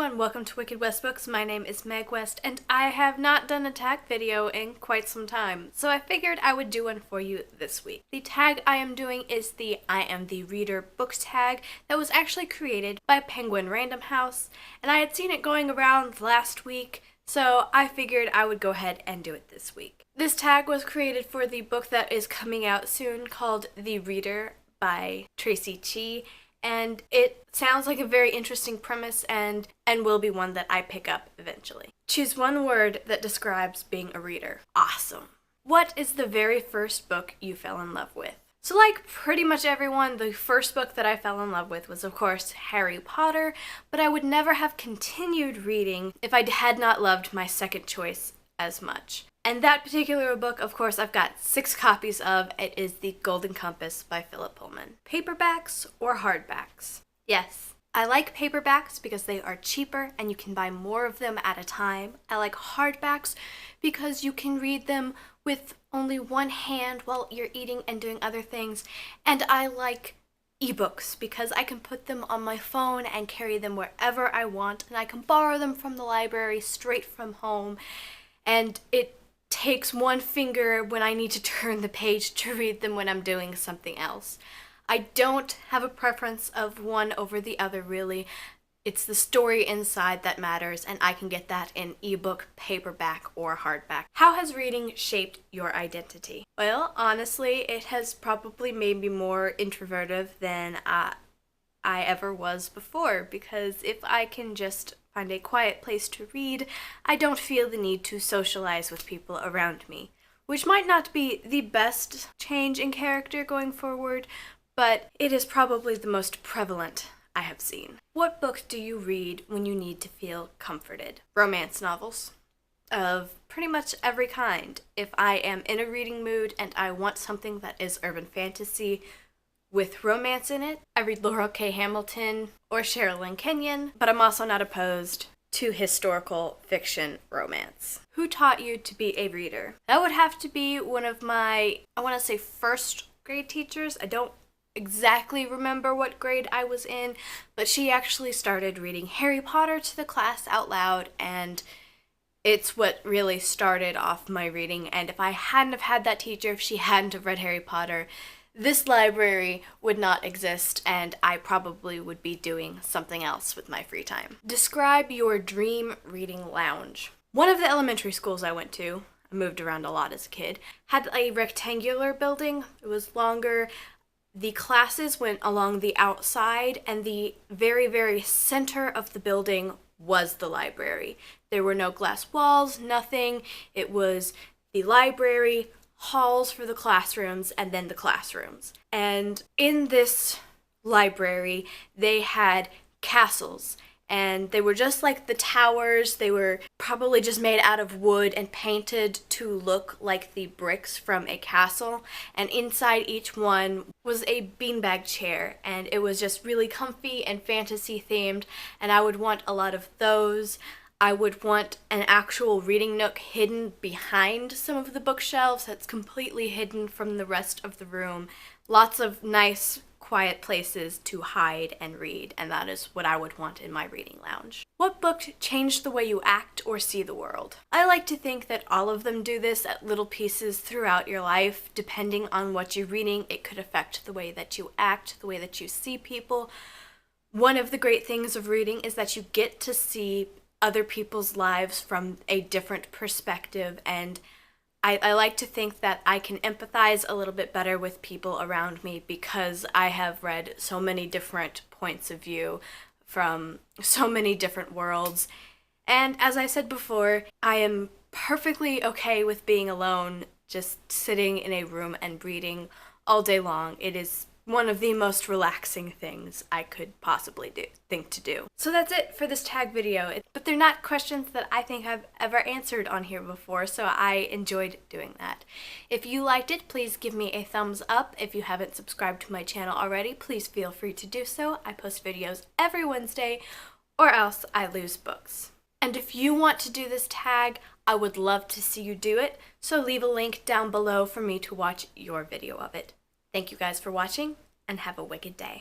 everyone, welcome to Wicked West Books. My name is Meg West, and I have not done a tag video in quite some time, so I figured I would do one for you this week. The tag I am doing is the I Am the Reader book tag that was actually created by Penguin Random House, and I had seen it going around last week, so I figured I would go ahead and do it this week. This tag was created for the book that is coming out soon called The Reader by Tracy Chee. And it sounds like a very interesting premise and will be one that I pick up eventually. Choose one word that describes being a reader. Awesome. What is the very first book you fell in love with? So like pretty much everyone, the first book that I fell in love with was of course Harry Potter, but I would never have continued reading if I had not loved my second choice as much. And that particular book, of course, I've got 6 copies of. It is The Golden Compass by Philip Pullman. Paperbacks or hardbacks? Yes, I like paperbacks because they are cheaper and you can buy more of them at a time. I like hardbacks because you can read them with only one hand while you're eating and doing other things. And I like ebooks because I can put them on my phone and carry them wherever I want, and I can borrow them from the library straight from home. And it takes one finger when I need to turn the page to read them when I'm doing something else. I don't have a preference of one over the other, really. It's the story inside that matters, and I can get that in ebook, paperback, or hardback. How has reading shaped your identity? Well, honestly, it has probably made me more introverted than I ever was before, because if I can just find a quiet place to read, I don't feel the need to socialize with people around me, which might not be the best change in character going forward, but it is probably the most prevalent I have seen. What book do you read when you need to feel comforted? Romance novels of pretty much every kind. If I am in a reading mood and I want something that is urban fantasy with romance in it, I read Laurel K. Hamilton or Sherilyn Kenyon, but I'm also not opposed to historical fiction romance. Who taught you to be a reader? That would have to be one of my, I want to say first grade teachers. I don't exactly remember what grade I was in, but she actually started reading Harry Potter to the class out loud, and it's what really started off my reading. And if I hadn't have had that teacher, if she hadn't have read Harry Potter, this library would not exist, and I probably would be doing something else with my free time. Describe your dream reading lounge. One of the elementary schools I went to, I moved around a lot as a kid, had a rectangular building. It was longer. The classes went along the outside, and the very, very center of the building was the library. There were no glass walls, nothing. It was the library, halls for the classrooms, and then the classrooms. And in this library, they had castles, and they were just like the towers. They were probably just made out of wood and painted to look like the bricks from a castle. And inside each one was a beanbag chair, and it was just really comfy and fantasy themed, and I would want a lot of those. I would want an actual reading nook hidden behind some of the bookshelves that's completely hidden from the rest of the room. Lots of nice, quiet places to hide and read, and that is what I would want in my reading lounge. What book changed the way you act or see the world? I like to think that all of them do this at little pieces throughout your life. Depending on what you're reading, it could affect the way that you act, the way that you see people. One of the great things of reading is that you get to see other people's lives from a different perspective, and I like to think that I can empathize a little bit better with people around me because I have read so many different points of view from so many different worlds. And as I said before, I am perfectly okay with being alone, just sitting in a room and reading all day long. It is one of the most relaxing things I could possibly think to do. So that's it for this tag video, but they're not questions that I think I've ever answered on here before, so I enjoyed doing that. If you liked it, please give me a thumbs up. If you haven't subscribed to my channel already, please feel free to do so. I post videos every Wednesday, or else I lose books. And if you want to do this tag, I would love to see you do it, so leave a link down below for me to watch your video of it. Thank you guys for watching, and have a wicked day.